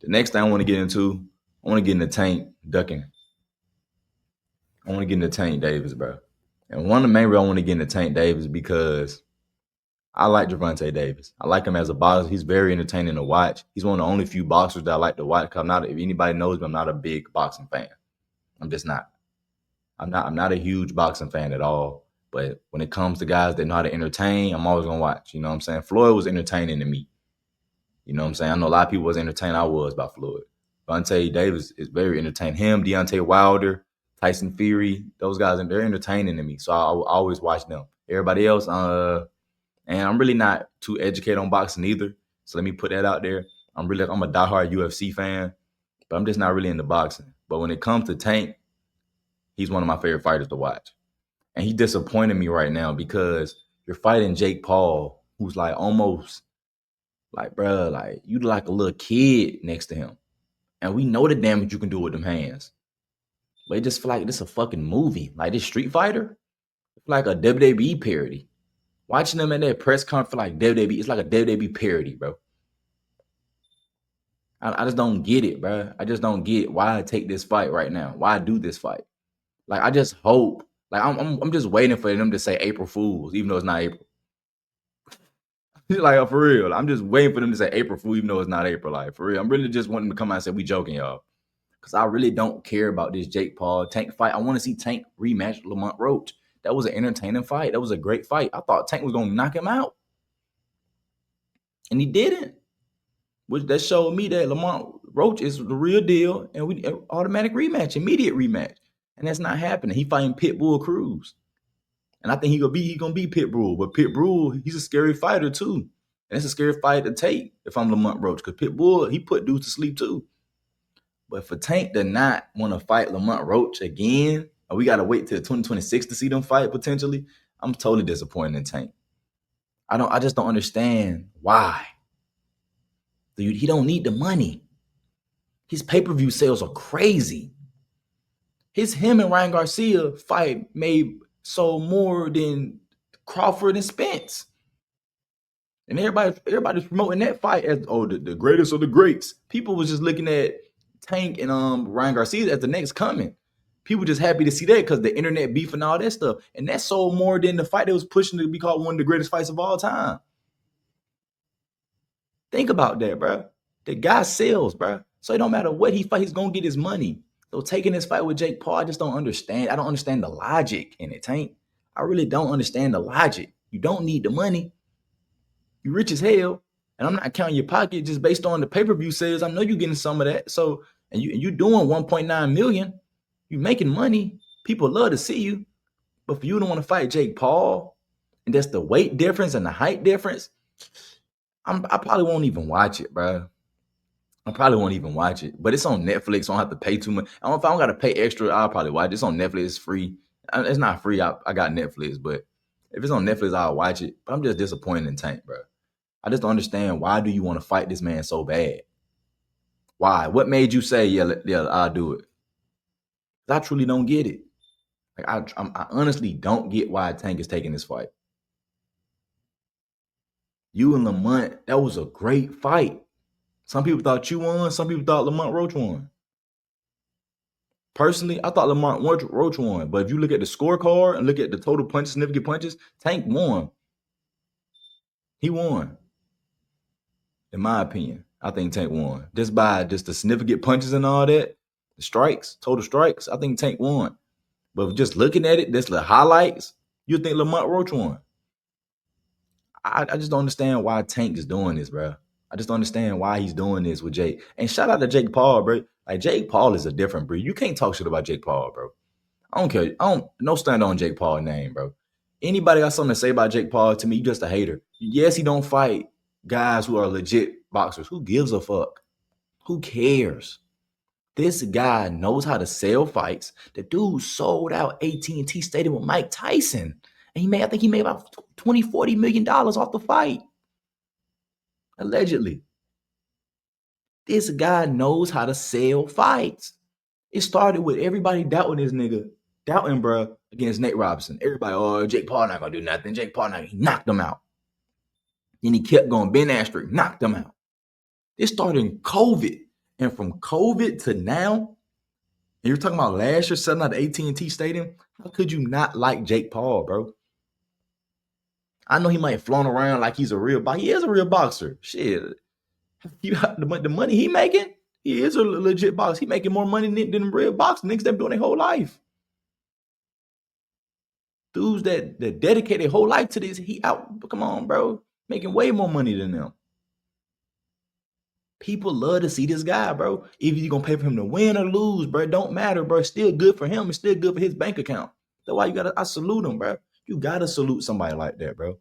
The next thing I want to get into, I want to get into Tank ducking. I want to get into Tank Davis, bro. And one of the main reasons I want to get into Tank Davis because I like Gervonta Davis. I like him as a boxer. He's very entertaining to watch. He's one of the only few boxers that I like to watch. Cause I'm not, if anybody knows me, I'm not a big boxing fan. I'm just not. I'm not a huge boxing fan at all. But when it comes to guys that know how to entertain, I'm always gonna watch. You know what I'm saying? Floyd was entertaining to me. You know what I'm saying? I know a lot of people was entertained. I was by Floyd. Vontae Davis is very entertaining. Him, Deontay Wilder, Tyson Fury, those guys, they're entertaining to me. So I always watch them. Everybody else, and I'm really not too educated on boxing either. So let me put that out there. I'm a diehard UFC fan, but I'm just not really into boxing. But when it comes to Tank, he's one of my favorite fighters to watch. And he disappointed me right now because you're fighting Jake Paul, who's like almost like, bro, like you like a little kid next to him. And we know the damage you can do with them hands. But it just feel like this a fucking movie. Like this Street Fighter, like a WWE parody. Watching them in that press conference like WWE, it's like a WWE parody, bro. I just don't get it, bro. I just don't get why I take this fight right now. Why I do this fight. Like I just hope. Like I'm just waiting for them to say April Fools, even though it's not April. Like for real. I'm just waiting for them to say April Fool, even though it's not April. Like for real. I'm really just wanting to come out and say we joking, y'all. Because I really don't care about this Jake Paul Tank fight. I want to see Tank rematch Lamont Roach. That was an entertaining fight. That was a great fight. I thought Tank was gonna knock him out. And he didn't. Which that showed me that Lamont Roach is the real deal, and we automatic rematch, immediate rematch, and that's not happening. He fighting Pitbull Cruz, and I think he gonna be Pitbull, but Pitbull he's a scary fighter too, and it's a scary fight to take if I'm Lamont Roach because Pitbull he put dudes to sleep too. But for Tank to not want to fight Lamont Roach again, and we gotta wait till 2026 to see them fight potentially, I'm totally disappointed in Tank. I just don't understand why. Dude, he don't need the money. His pay-per-view sales are crazy. Him and Ryan Garcia fight made sold more than Crawford and Spence. And everybody's promoting that fight as the greatest of the greats. People was just looking at Tank and Ryan Garcia as the next coming. People just happy to see that because the internet beef and all that stuff. And that sold more than the fight that was pushing to be called one of the greatest fights of all time. Think about that, bro. The guy sells, bro. So it don't matter what he fight, he's gonna get his money. So taking this fight with Jake Paul, I just don't understand. I don't understand the logic in it, Tank. I really don't understand the logic. You don't need the money. You rich as hell, and I'm not counting your pocket just based on the pay-per-view sales. I know you're getting some of that. So and you doing 1.9 million. You making money. People love to see you. But for you to want to fight Jake Paul, and that's the weight difference and the height difference, I probably won't even watch it, bro. I probably won't even watch it, but it's on Netflix. So I don't have to pay too much. If I don't got to pay extra, I'll probably watch it. It's on Netflix. It's free. It's not free. I got Netflix, but if it's on Netflix, I'll watch it. But I'm just disappointed in Tank, bro. I just don't understand why do you want to fight this man so bad? Why? What made you say, yeah, I'll do it? I truly don't get it. Like I honestly don't get why Tank is taking this fight. You and Lamont, that was a great fight. Some people thought you won. Some people thought Lamont Roach won. Personally, I thought Lamont Roach won. But if you look at the scorecard and look at the total punches, significant punches, Tank won. He won. In my opinion, I think Tank won. Just by just the significant punches and all that, the strikes, total strikes, I think Tank won. But just looking at it, just the highlights, you think Lamont Roach won. I just don't understand why Tank is doing this, bro. I just don't understand why he's doing this with Jake. And shout out to Jake Paul, bro. Like Jake Paul is a different breed. You can't talk shit about Jake Paul, bro. I don't care. No stand on Jake Paul's name, bro. Anybody got something to say about Jake Paul, to me, you just a hater. Yes, he don't fight guys who are legit boxers. Who gives a fuck? Who cares? This guy knows how to sell fights. The dude sold out AT&T Stadium with Mike Tyson. And I think he made about $20, $40 million off the fight. Allegedly. This guy knows how to sell fights. It started with everybody doubting this nigga. Doubting, bro, against Nate Robinson. Everybody, Jake Paul not gonna do nothing. Jake Paul he knocked him out. Then he kept going. Ben Askren knocked him out. It started in COVID. And from COVID to now, and you're talking about last year selling out the AT&T Stadium, how could you not like Jake Paul, bro? I know he might flaunt around like he's a real boxer. He is a real boxer. Shit. The money he making, he is a legit boxer. He making more money than real boxers. Niggas that been doing their whole life. Dudes that dedicate their whole life to this, he out, come on, bro. Making way more money than them. People love to see this guy, bro. If you're gonna pay for him to win or lose, bro, it don't matter, bro. It's still good for him. It's still good for his bank account. That's why I salute him, bro. You gotta salute somebody like that, bro.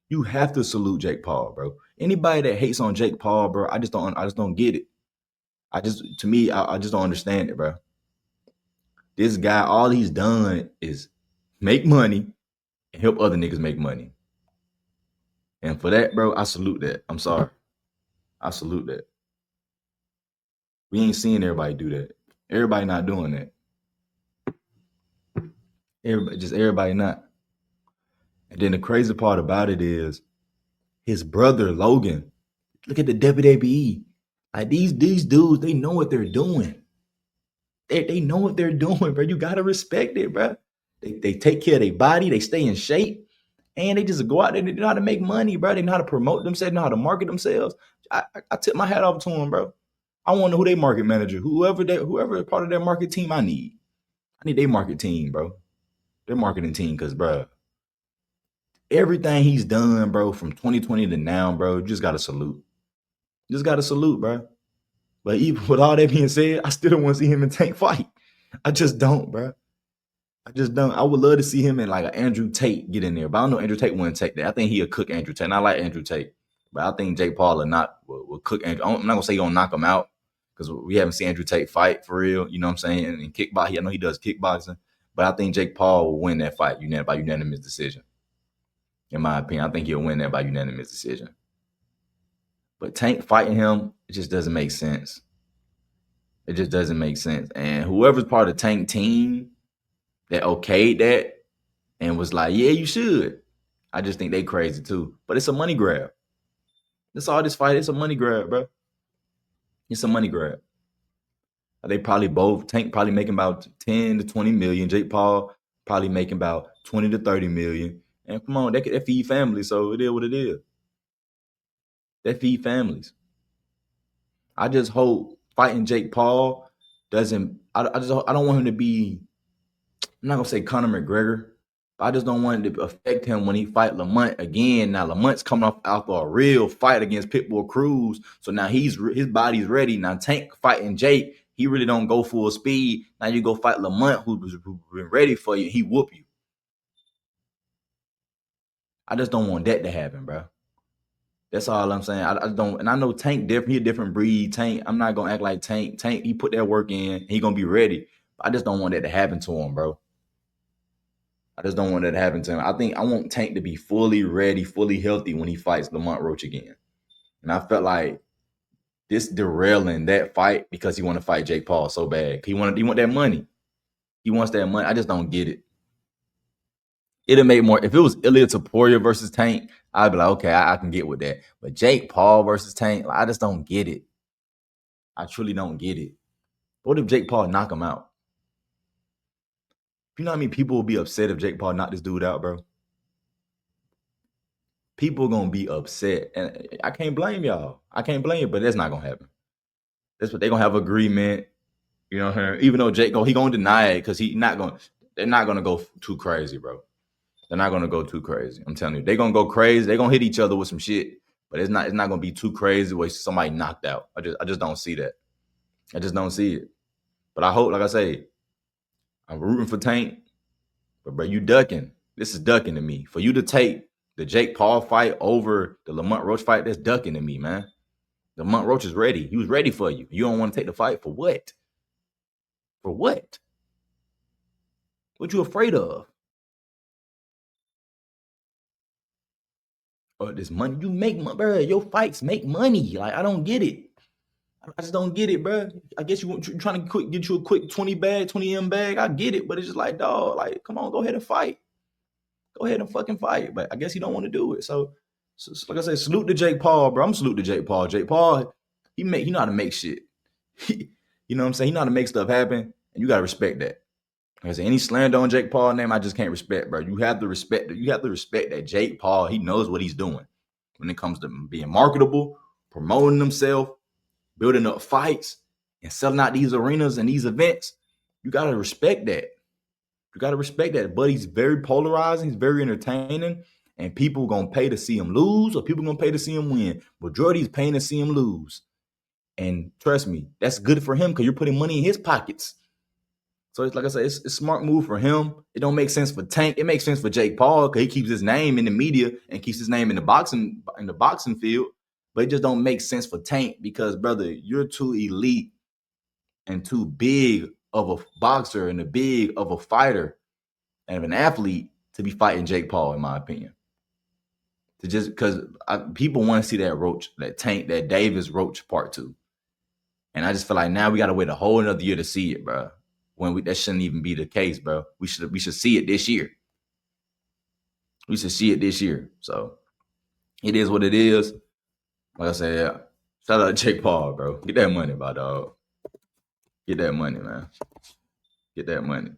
You have to salute Jake Paul, bro. Anybody that hates on Jake Paul, bro, I just don't get it. I just don't understand it, bro. This guy, all he's done is make money and help other niggas make money. And for that, bro, I salute that. I'm sorry. I salute that. We ain't seeing everybody do that. Everybody not doing that. Everybody not. And then the crazy part about it is his brother Logan. Look at the WWE. Like these dudes, they know what they're doing. They know what they're doing, bro. You gotta respect it, bro. They take care of their body, they stay in shape, and they just go out there. They know how to make money, bro. They know how to promote themselves, they know how to market themselves. I tip my hat off to them, bro. I want to know who they market manager, whoever part of their market team I need. I need their market team, bro. Their marketing team, because, bro, everything he's done, bro, from 2020 to now, bro, you just gotta salute. Just gotta salute, bro. But even with all that being said, I still don't want to see him in Tank fight. I just don't, bro. I just don't. I would love to see him and like an Andrew Tate get in there, but I don't know Andrew Tate wouldn't take that. I think he'll cook Andrew Tate. And I like Andrew Tate, but I think Jake Paul will cook Andrew. I'm not gonna say he's gonna knock him out because we haven't seen Andrew Tate fight for real. You know what I'm saying? And kickboxing, I know he does kickboxing, but I think Jake Paul will win that fight by unanimous decision. In my opinion, I think he'll win that by unanimous decision. But Tank fighting him, it just doesn't make sense. It just doesn't make sense. And whoever's part of the Tank team that okayed that and was like, yeah, you should. I just think they crazy too. But it's a money grab. That's all this fight. It's a money grab, bro. It's a money grab. They probably both, Tank probably making about 10 to 20 million. Jake Paul probably making about 20 to 30 million. And come on, that feed families. So it is what it is. That feed families. I just hope fighting Jake Paul doesn't, I don't want him to be, I'm not gonna say Conor McGregor. I just don't want it to affect him when he fight Lamont again. Now Lamont's coming off after a real fight against Pitbull Cruz, so now his body's ready. Now Tank fighting Jake, he really don't go full speed. Now you go fight Lamont, who's been ready for you. He whoop you. I just don't want that to happen, bro. That's all I'm saying. I don't, and I know Tank different. He a different breed. Tank, I'm not gonna act like Tank. Tank, he put that work in. He gonna be ready. I just don't want that to happen to him, bro. I just don't want that to happen to him. I want Tank to be fully ready, fully healthy when he fights Lamont Roach again. And I felt like this derailing that fight because he want to fight Jake Paul so bad. He want that money. He wants that money. I just don't get it. It'll make more if it was Ilya Taporia versus Tank. I'd be like, okay, I can get with that. But Jake Paul versus Tank, like, I just don't get it. I truly don't get it. What if Jake Paul knock him out? You know how many people will be upset if Jake Paul knocked this dude out, bro? People gonna be upset, and I can't blame y'all. I can't blame you, but that's not gonna happen. That's what they're gonna have agreement. You know what I'm saying? Even though Jake he gonna deny it because they're not gonna go too crazy, bro. They're not gonna go too crazy. I'm telling you, they're gonna go crazy. They're gonna hit each other with some shit, but it's not gonna be too crazy where somebody knocked out. I just don't see that. I just don't see it. But I hope, like I say, I'm rooting for Tank. But bro, you ducking. This is ducking to me. For you to take the Jake Paul fight over the Lamont Roach fight, that's ducking to me, man. Lamont Roach is ready. He was ready for you. You don't want to take the fight for what? For what? What you afraid of? Or this money? You make money, bro. Your fights make money. Like, I don't get it. I just don't get it, bro. I guess you're trying to get you a quick 20 M bag. I get it, but it's just like, dog, like, come on, go ahead and fight. Go ahead and fucking fight. But I guess he don't want to do it. So like I said, salute to Jake Paul, bro. I'm salute to Jake Paul. Jake Paul, he know how to make shit. You know what I'm saying? He know how to make stuff happen, and you gotta respect that. Like I said, any slander on Jake Paul name, I just can't respect, bro. You have to respect it. You have to respect that Jake Paul, he knows what he's doing when it comes to being marketable, promoting himself, building up fights, and selling out these arenas and these events. You gotta respect that. You gotta respect that. But he's very polarizing. He's very entertaining, and people gonna pay to see him lose, or people gonna pay to see him win. Majority's paying to see him lose. And trust me, that's good for him because you're putting money in his pockets. So it's like I said, it's a smart move for him. It don't make sense for Tank. It makes sense for Jake Paul because he keeps his name in the media and keeps his name in the boxing field. But it just don't make sense for Tank because, brother, you're too elite and too big of a boxer and a big of a fighter and of an athlete to be fighting Jake Paul, in my opinion. To just because people want to see that Roach, that Tank, that Davis Roach part 2. And I just feel like now we got to wait a whole another year to see it, bro. When that shouldn't even be the case, bro. We should see it this year. We should see it this year. So it is what it is. Like I said, yeah. Shout out to Jake Paul, bro. Get that money, my dog. Get that money, man. Get that money.